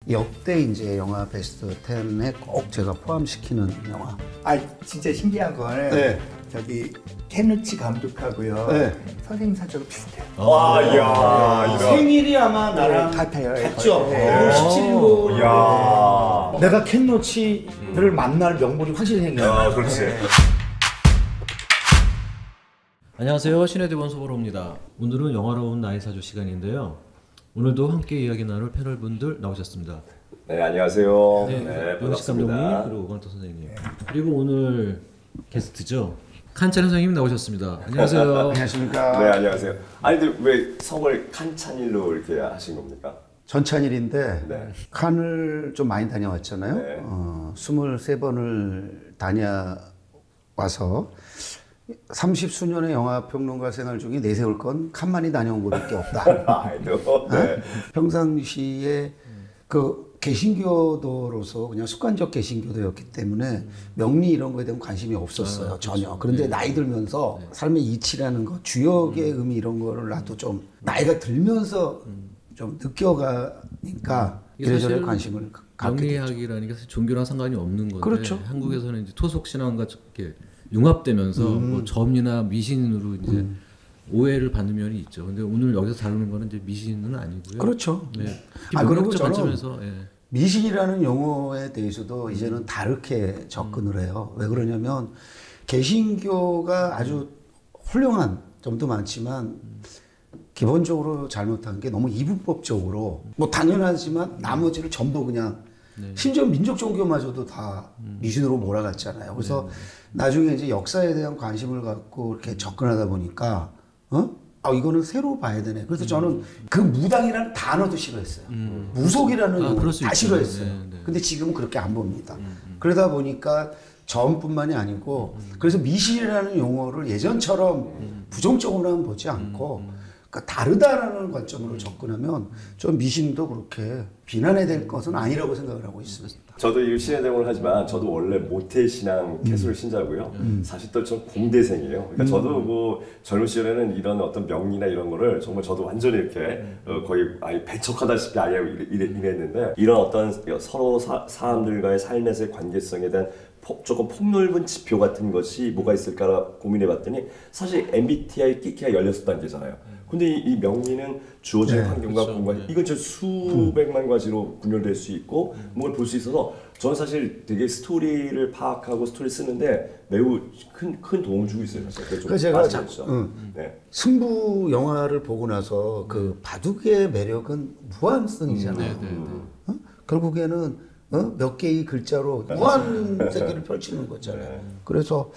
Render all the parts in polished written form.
역대 이제 영화 베스트 10에 꼭 제가 포함시키는 영화. 아 진짜 신기한 거는 네. 저기 켄누치 감독하고요. 네. 선생님 사주가 비슷해요. 와, 이야, 이런. 생일이 아마 나랑 같아요. 같죠? 네. 17일로. 이야. 내가 켄노치를 만날 명분이 확실히 생겨요. 아, 그렇지. 안녕하세요. 신의 대본 소보로입니다. 오늘은 영화로운 나의 사주 시간인데요. 오늘도 함께 이야기 나눌 패널분들 나오셨습니다. 네, 안녕하세요. 네, 명식 감독님 반갑습니다. 그리고 오광태 선생님 그리고 오늘 게스트죠. 칸찬 선생님 나오셨습니다. 안녕하세요. 안녕하십니까. 네, 안녕하세요. 아니, 근데 왜 성을 칸찬일로 이렇게 하신 겁니까? 전찬일인데 네. 칸을 좀 많이 다녀왔잖아요. 네. 23번을 다녀와서 30수년의 영화평론가 생활 중에 내세울 건 칸만이 다녀온 곳밖에 없다. 아이도. 네. 평상시에 그 개신교도로서 그냥 습관적 개신교도였기 때문에 명리 이런 거에 대한 관심이 없었어요. 전혀. 그런데 나이 들면서 삶의 이치라는 거, 주역의 의미 이런 거를 나도 좀 나이가 들면서 좀 느껴가니까 이래저래 관심을 갖게 됐죠. 명리학이라는 게 사실 종교랑 상관이 없는 건데 그렇죠. 한국에서는 이제 토속 신앙과 이렇게 융합되면서 뭐 점이나 미신으로 이제 오해를 받는 면이 있죠. 근데 오늘 여기서 다루는 거는 이제 미신은 아니고요. 그렇죠. 네. 그리고 명리학적 저는 관점에서 미신이라는 용어에 대해서도 이제는 다르게 접근을 해요. 왜 그러냐면 개신교가 아주 훌륭한 점도 많지만 기본적으로 잘못한 게 너무 이분법적으로 뭐 당연하지만 나머지를 전부 그냥 심지어 민족 종교마저도 다 미신으로 몰아갔잖아요. 그래서 나중에 이제 역사에 대한 관심을 갖고 이렇게 접근하다 보니까 이거는 새로 봐야 되네. 그래서 저는 그 무당이라는 단어도 싫어했어요. 무속이라는 용어를 다 싫어했어요. 네. 근데 지금은 그렇게 안 봅니다. 그러다 보니까 점뿐만이 아니고 그래서 미신이라는 용어를 예전처럼 부정적으로만 보지 않고 그러니까 다르다라는 관점으로 접근하면 좀 미신도 그렇게 비난해야 될 것은 아니라고 생각을 하고 있습니다. 저도 이 신의 대본을 하지만 저도 원래 모태신앙 개술 신자고요. 사실 또 전 공대생이에요. 그러니까 저도 뭐 젊은 시절에는 이런 어떤 명리나 이런 거를 정말 저도 완전히 이렇게 거의 아예 배척하다시피 아예 이랬는데 이런 어떤 서로 사람들과의 삶에서의 관계성에 대한 조금 폭넓은 지표 같은 것이 뭐가 있을까 고민해봤더니 사실 MBTI 끼키가 16단계잖아요. 근데 이 명리는 주어진 환경과 그렇죠. 공간 이건 진짜 수백만 가지로 분열될 수 있고 뭔가를 볼 수 있어서 저는 사실 되게 스토리를 파악하고 스토리 쓰는데 매우 큰 도움을 주고 있어요. 그래서 제가 네. 승부 영화를 보고 나서 그 바둑의 매력은 무한성이잖아요. 결국에는 몇 개의 글자로 무한 세계를 펼치는 거잖아요. 그래서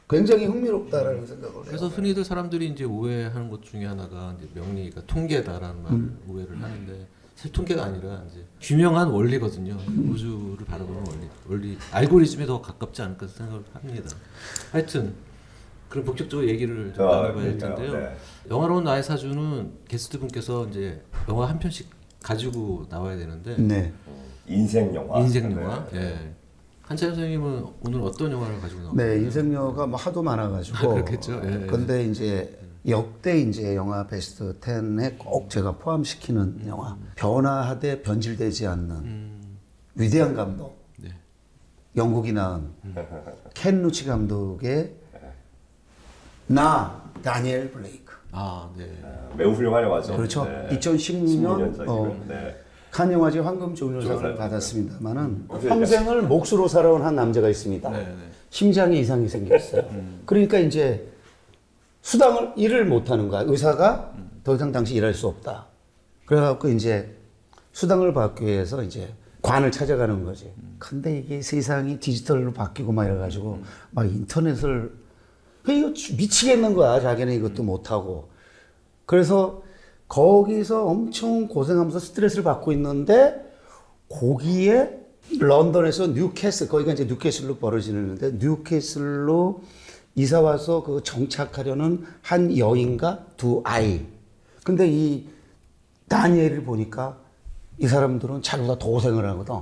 굉장히 흥미롭다라는 생각을 해요. 그래서 흔히들 사람들이 이제 오해하는 것 중에 하나가 이제 명리가 통계다라는 말을 오해를 하는데 사실 통계가 아니라 이제 규명한 원리거든요. 우주를 바라보는 원리 알고리즘에 더 가깝지 않을까 생각을 합니다. 하여튼 그럼 본격적으로 얘기를 좀 나눠봐야 할 텐데요. 네. 영화로운 나의 사주는 게스트 분께서 이제 영화 한 편씩 가지고 나와야 되는데 네. 인생 영화. 인생 영화. 네. 예. 한찬 선생님은 오늘 어떤 영화를 가지고 나와요? 네, 인생영화가 뭐 하도 많아가지고. 그렇겠죠. 예. 근데 이제 역대 이제 영화 베스트 10에 꼭 제가 포함시키는 영화. 변화하되 변질되지 않는 위대한 감독. 네. 영국이 낳은 켄 루치 감독의 다니엘 블레이크. 아, 네. 매우 훌륭한 영화죠. 그렇죠. 네. 2016년 네. 칸 영화제 황금 조연상을 받았습니다만은 네. 평생을 몫으로 살아온 한 남자가 있습니다. 네. 심장에 이상이 생겼어요. 그러니까 이제 수당을 일을 못 하는 거야. 의사가 더 이상 당신 일할 수 없다. 그래갖고 이제 수당을 받기 위해서 이제 관을 찾아가는 거지. 근데 이게 세상이 디지털로 바뀌고 막 이래가지고 막 인터넷을 이거 미치겠는 거야. 자기는 이것도 못 하고. 그래서 거기서 엄청 고생하면서 스트레스를 받고 있는데 거기에 런던에서 뉴캐슬, 거기가 이제 뉴캐슬로 벌어지는데 뉴캐슬로 이사 와서 그 정착하려는 한 여인과 두 아이. 근데 이 다니엘을 보니까 이 사람들은 자기보다 더 고생을 하거든.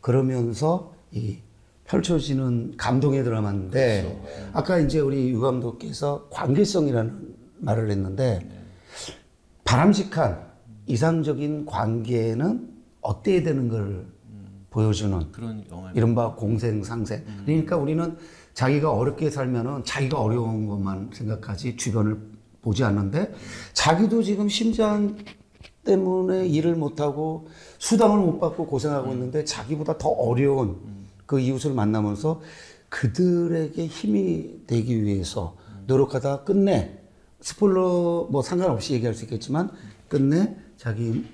그러면서 이 펼쳐지는 감동의 드라마인데 그렇죠. 아까 이제 우리 유 감독께서 관계성이라는 말을 했는데 바람직한 이상적인 관계는 어때야 되는 걸 보여주는 그런 영화. 이른바 공생상생. 그러니까 우리는 자기가 어렵게 살면은 자기가 어려운 것만 생각하지 주변을 보지 않는데 자기도 지금 심장 때문에 일을 못하고 수당을 못 받고 고생하고 있는데 자기보다 더 어려운 그 이웃을 만나면서 그들에게 힘이 되기 위해서 노력하다 끝내 스포일러 뭐 상관없이 얘기할 수 있겠지만 끝내 자기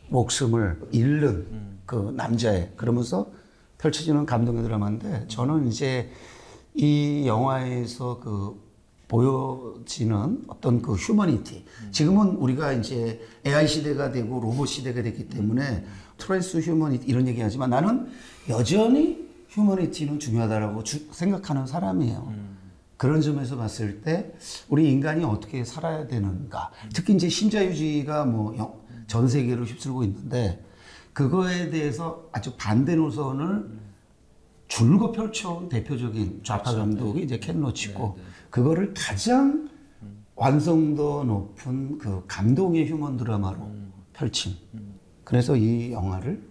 목숨을 잃는 그 남자애 그러면서 펼쳐지는 감동의 드라마인데 저는 이제 이 영화에서 그 보여지는 어떤 그 휴머니티 지금은 우리가 이제 AI 시대가 되고 로봇 시대가 됐기 때문에 트랜스 휴머니티 이런 얘기 하지만 나는 여전히 휴머니티는 중요하다라고 생각하는 사람이에요. 그런 점에서 봤을 때 우리 인간이 어떻게 살아야 되는가 특히 이제 신자유주의가 뭐 전 세계로 휩쓸고 있는데 그거에 대해서 아주 반대 노선을 줄곧 펼쳐온 대표적인 좌파 감독이 이제 켄 로치고 그거를 가장 완성도 높은 그 감동의 휴먼 드라마로 펼친 그래서 이 영화를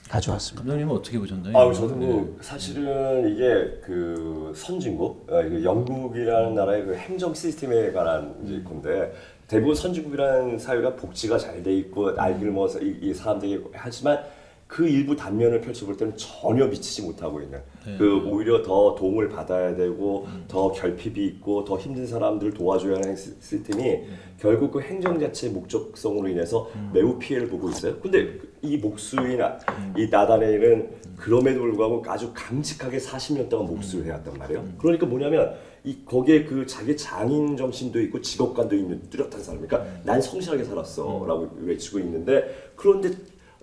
가져왔습니다. 감독님은 어떻게 보셨나요? 저도 뭐 사실은 이게 그 선진국, 영국이라는 나라의 그 행정 시스템에 관한 이제 건데 대부분 선진국이라는 사회가 복지가 잘 돼 있고 나이를 먹어서 이 사람들이 하지만 그 일부 단면을 펼쳐볼 때는 전혀 미치지 못하고 있는 그 오히려 더 도움을 받아야 되고 더 결핍이 있고 더 힘든 사람들을 도와줘야 하는 시스템이 결국 그 행정 자체의 목적성으로 인해서 매우 피해를 보고 있어요. 근데 이 목수인 이 나다네일은 그럼에도 불구하고 아주 강직하게 40년 동안 목수를 해왔단 말이에요. 그러니까 뭐냐면 거기에 그 자기 장인 정신도 있고 직업관도 있는 뚜렷한 사람. 그러니까 난 성실하게 살았어라고 외치고 있는데 그런데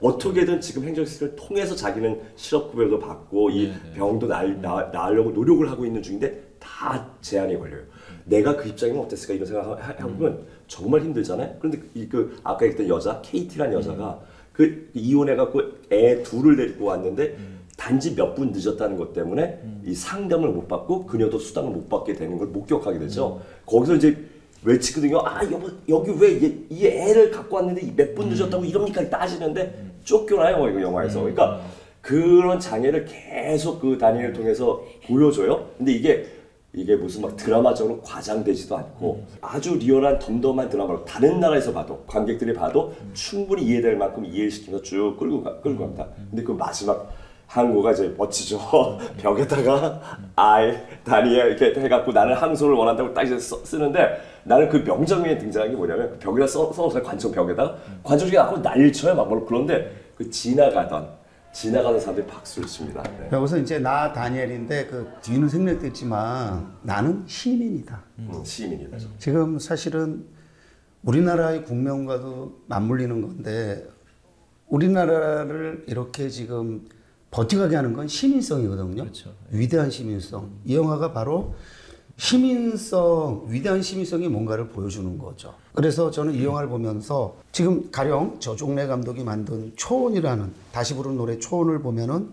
어떻게든 지금 행정 시스템을 통해서 자기는 실업급여도 받고 이 병도 나으려고 노력을 하고 있는 중인데 다 제한이 걸려요. 내가 그 입장이면 어땠을까 이런 생각하면 정말 힘들잖아요. 그런데 그 아까 얘기했던 여자 KT라는 여자가 그 이혼해갖고 애 둘을 데리고 왔는데 단지 몇 분 늦었다는 것 때문에 이 상담을 못 받고 그녀도 수당을 못 받게 되는 걸 목격하게 되죠. 거기서 이제 외치거든요. 여보 여기 왜 이 애를 갖고 왔는데 몇 분 늦었다고 이럽니까 따지는데 쫓겨나요 이거 영화에서. 그러니까 그런 장애를 계속 그 다니엘을 통해서 보여줘요. 근데 이게 무슨 막 드라마적으로 과장되지도 않고 아주 리얼한 덤덤한 드라마로 다른 나라에서 봐도 관객들이 봐도 충분히 이해될 만큼 이해를 시키면서 쭉 끌고 갑니다. 근데 그 마지막 항구가 이제 멋지죠. 벽에다가 다니엘 이렇게 해갖고 나는 항소를 원한다고 딱 이제 쓰는데 나는 그 명장면에 등장한 게 뭐냐면 그 벽에다 써놓은 관청 벽에다가 관청 중에 갖고 난리를 쳐요 막 그런데 그 지나가는 사람들이 박수를 칩니다. 네. 여기서 이제 나 다니엘인데 그 뒤는 생략됐지만 나는 시민이다. 시민이다. 지금 사실은 우리나라의 국면과도 맞물리는 건데 우리나라를 이렇게 지금 버티가게 하는 건 시민성이거든요. 그렇죠. 위대한 시민성. 이 영화가 바로 위대한 시민성이 뭔가를 보여주는 거죠. 그래서 저는 이 영화를 보면서 지금 가령 저종래 감독이 만든 초원이라는 다시 부르는 노래 초원을 보면은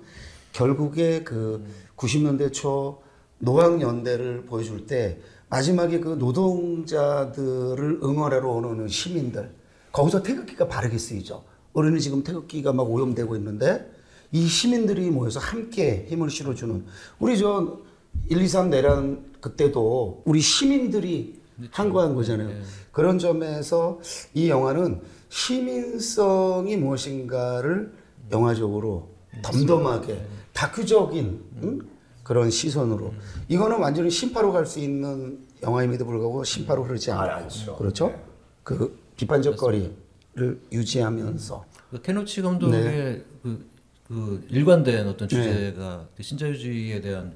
결국에 그 90년대 초 노학연대를 보여줄 때 마지막에 그 노동자들을 응원하러 오는 시민들 거기서 태극기가 바르게 쓰이죠. 우리는 지금 태극기가 막 오염되고 있는데 이 시민들이 모여서 함께 힘을 실어주는 우리 1, 2, 3 내란 그때도 우리 시민들이 항거한 거잖아요. 네. 그런 점에서 이 영화는 시민성이 무엇인가를 영화적으로 덤덤하게 다큐적인 그런 시선으로 이거는 완전히 심파로 갈 수 있는 영화임에도 불구하고 심파로 흐르지 않고 그렇죠? 네. 그 비판적 거리를 유지하면서 케노치 감독의 그 일관된 어떤 주제가 신자유주의에 대한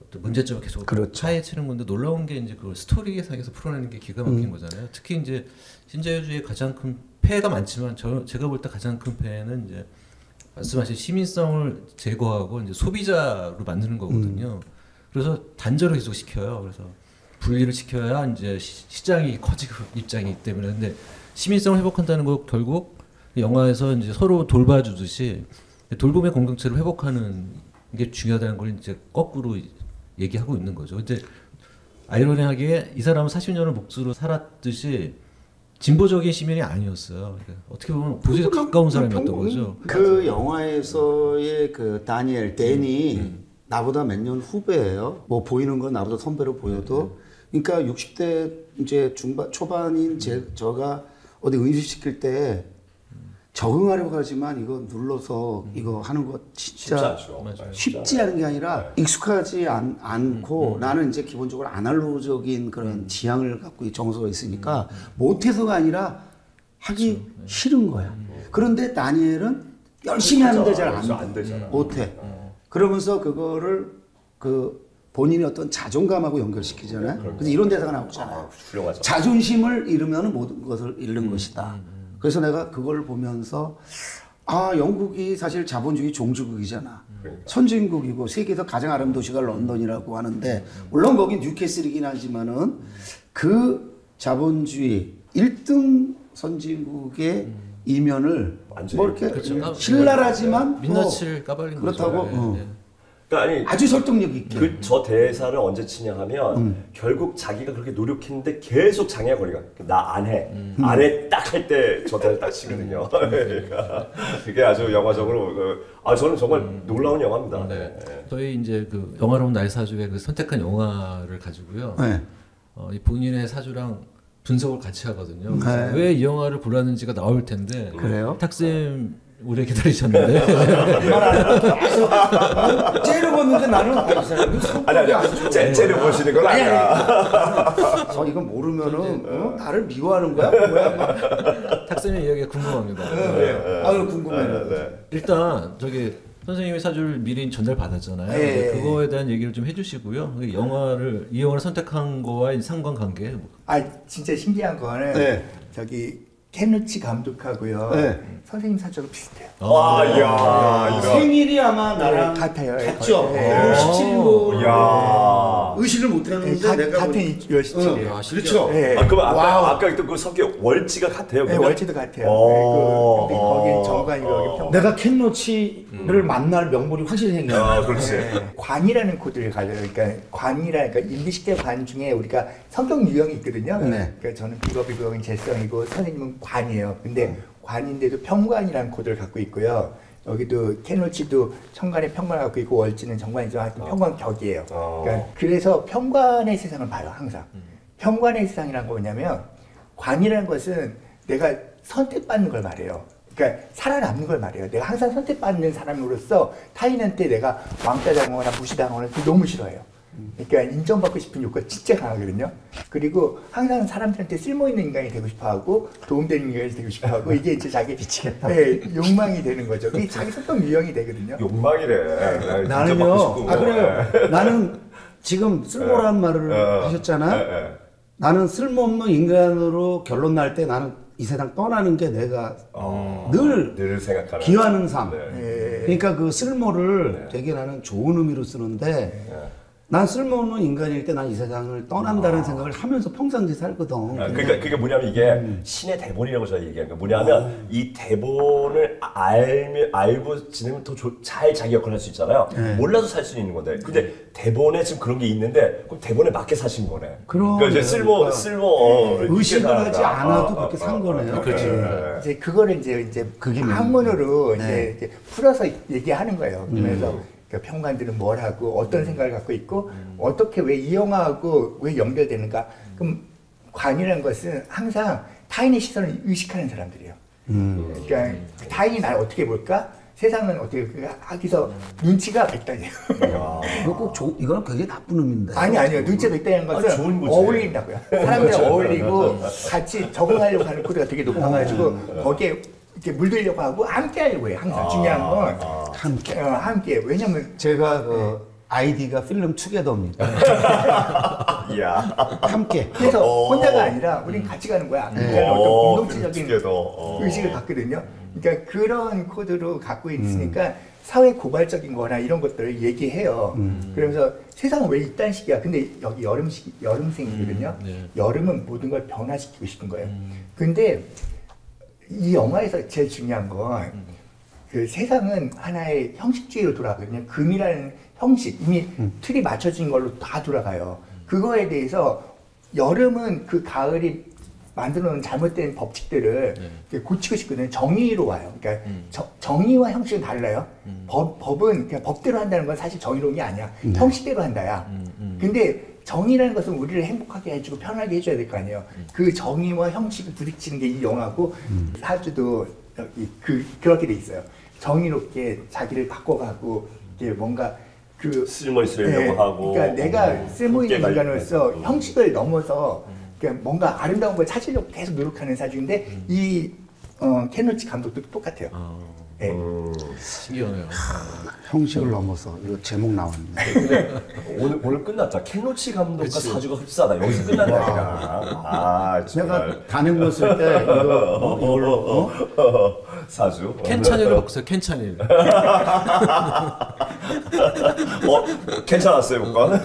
어떤 문제점을 계속 파헤치는 건데 놀라운 게 이제 그걸 스토리상에서 풀어내는 게 기가 막힌 거잖아요. 특히 이제 신자유주의의 가장 큰 폐해가 많지만 제가 볼 때 가장 큰 폐해는 이제 말씀하신 시민성을 제거하고 이제 소비자로 만드는 거거든요. 그래서 단절을 계속 시켜요. 그래서 분리를 시켜야 이제 시장이 커지고 입장이기 때문에 근데 시민성을 회복한다는 거 결국 영화에서 이제 서로 돌봐주듯이 돌봄의 공동체를 회복하는 게 중요하다는 걸 이제 거꾸로 얘기하고 있는 거죠. 근데 아이러니하게 이 사람은 40년을 목수로 살았듯이 진보적인 시민이 아니었어요. 그러니까 어떻게 보면 보수에 가까운 사람이었던 거죠. 그 영화에서의 그 다니엘 댄이 나보다 몇 년 후배예요. 뭐 보이는 건 나보다 선배로 보여도. 그러니까 60대 이제 중반 초반인 저가 어디 의식시킬 때 적응하려고 하지만 이거 눌러서 이거 하는 거 진짜 쉽지 않은 게 아니라 익숙하지 않고 나는 이제 기본적으로 아날로그적인 그런 지향을 갖고 정서가 있으니까 못해서가 아니라 하기 싫은 거야. 그런데 다니엘은 열심히 하는데 잘 안 되잖아. 못해. 그러면서 그거를 그 본인의 어떤 자존감하고 연결시키잖아요. 그래서 이런 대사가 나오잖아요. 자존심을 잃으면 모든 것을 잃는 것이다. 그래서 내가 그걸 보면서 아 영국이 사실 자본주의 종주국이잖아. 선진국이고 세계에서 가장 아름다운 도시가 런던이라고 하는데 물론 거긴 뉴캐슬이긴 하지만은 그 자본주의 1등 선진국의 이면을 뭐 이렇게 그렇죠. 신랄하지만 민낯을 까발린 거죠. 그렇다고 그러니까 아니 아주 설득력 있게 저 대사를 언제 치냐하면 결국 자기가 그렇게 노력했는데 계속 장애가 걸리가 나 안 해. 안 해 딱 할 때 저 대사를 딱 치거든요. 그러니까 그게 아주 영화적으로 저는 정말 놀라운 영화입니다. 네. 저희 이제 그 영화로운 나의 사주의 그 선택한 영화를 가지고요. 네. 이 본인의 사주랑 분석을 같이 하거든요. 네. 왜 이 영화를 골랐는지가 나올 텐데. 그래요? 탁쌤 오래 기다리셨는데. 째려봤는데 나는 아니 째려보시는 건 아니야. 이건 모르면은 나를 미워하는 거야? 뭐야? 탁쌤의 이야기가 궁금합니다. 아유 궁금해요. 일단 저기 선생님의 사주를 미리 전달 받았잖아요. 네. 그거에 대한 얘기를 좀 해주시고요. 이 영화를 상택한 거와의 상관관계. 진짜 신기한 거는 네. 저기 케누치 감독하고요. 네. 선생님 사주가 비슷해요. 와, 이야, 생일이 아마 나랑 같아요. 같죠. 네. 17일로 야. 의식을 못했는데 내가 같은 2월 17일. 그렇죠. 네. 그럼 아까 했던 그 성격 월지가 같아요. 네, 그러면? 월지도 같아요. 근데 거기 정관이고 여기 평. 내가 켄노치를 만날 명분이 확실히 생겨. 그렇지. 관이라는 코드를 가져요. 그러니까 관이라니까 인디식대 관 중에 우리가 성격 유형이 있거든요. 네. 그러니까 저는 비거비거인 재성이고 선생님은 관이에요. 근데 관인데도 평관이라는 코드를 갖고 있고요. 여기도 케노치도 천간에 평관을 갖고 있고 월지는 정관이지만 하여튼 평관격이에요. 그러니까 그래서 평관의 세상을 봐요. 항상. 평관의 세상이란 거 뭐냐면 관이라는 것은 내가 선택받는 걸 말해요. 그러니까 살아남는 걸 말해요. 내가 항상 선택받는 사람으로서 타인한테 내가 왕따 당하거나 무시당하거나 너무 싫어해요. 그러니까 인정받고 싶은 욕구가 진짜 강하거든요. 그리고 항상 사람들한테 쓸모있는 인간이 되고 싶어하고 도움되는 인간이 되고 싶어하고 이게 이제 자기 미치겠다. 네, 욕망이 되는 거죠. 그게 자기 성격 유형이 되거든요. 욕망이래. 나는요. 그래요. 나는 지금 쓸모란 말을 하셨잖아. 나는 쓸모없는 인간으로 결론 날 때 나는 이 세상 떠나는 게 내가 늘 생각하는 기하는 삶. 네. 그러니까 그 쓸모를 되게 나는 좋은 의미로 쓰는데 난 쓸모없는 인간일 때 난 이 세상을 떠난다는 생각을 하면서 평상시 살거든. 그러니까 그게 뭐냐면 이게 신의 대본이라고 저희가 얘기하는 거 뭐냐면 이 대본을 알고 지내면 더 잘 자기 역할을 할 수 있잖아요. 몰라도 살 수 있는 건데 근데 대본에 지금 그런 게 있는데 그럼 대본에 맞게 사신 거네. 그러니까 이제 쓸모 의식을 하지 않아도 그렇게 산 거네요. 그렇죠. 이제 그거를 이제 학문으로 이제 풀어서 얘기하는 거예요. 그래서 평관들은 뭘 하고 어떤 생각을 갖고 있고 어떻게 왜 이 영화하고 왜 연결되는가. 그럼 관이라는 것은 항상 타인의 시선을 의식하는 사람들이에요. 그러니까 타인이 날 어떻게 볼까? 세상은 어떻게 하기서 눈치가 백단이에요. 이거 꼭 이거는 굉장히 나쁜 의미인데. 아니요. 눈치가 백단이라는 것은 어울린다고요. 사람들이 어울리고 같이 적응하려고 하는 코드가 되게 높아가지고 거기에 이렇게 물들려고 하고 함께 하려고 해요. 항상 중요한 건 함께. 왜냐면 제가 그 아이디가 필름 투게더입니다. 이야. 함께. 그래서 혼자가 아니라 우린 같이 가는 거야. 그러니까 어떤 공동체적인 의식을 갖거든요. 그러니까 그런 코드로 갖고 있으니까 사회 고발적인 거나 이런 것들을 얘기해요. 그러면서 세상은 왜 이딴 식이야. 근데 여기 여름생이거든요. 여름은 모든 걸 변화시키고 싶은 거예요. 근데 이 영화에서 제일 중요한 건 그 세상은 하나의 형식주의로 돌아가거든요. 금이라는 형식, 이미 틀이 맞춰진 걸로 다 돌아가요. 그거에 대해서 여름은 그 가을이 만들어 놓은 잘못된 법칙들을 이렇게 고치고 싶거든요. 정의로 와요. 그러니까 정의와 형식은 달라요. 법은 그냥 법대로 한다는 건 사실 정의로운 게 아니야. 형식대로 한다야. 근데 정의라는 것은 우리를 행복하게 해주고 편하게 해줘야 될 거 아니에요. 그 정의와 형식이 부딪히는 게 이 영화고 사주도 그렇게 돼 있어요. 정의롭게 자기를 바꿔가고 이게 뭔가 그 쓸모 있으려고 하고. 그러니까 내가 쓸모 있는 함께 인간으로서 형식을 넘어서 그러니까 뭔가 아름다운 걸 찾으려고 계속 노력하는 사주인데 이 케노치 감독도 똑같아요. 네. 신기하네요. 형식을 넘어서 이거 제목 나왔네. 근데 오늘 끝났다. 켄로치 감독과 사주가 흡사하다. 여기서 끝났네 그냥. 아 정말. 내가 단행 봤을 때 이걸로 사주. 켄찬일로 바꾸세요. 켄찬일. 괜찮았어요, 뭔가.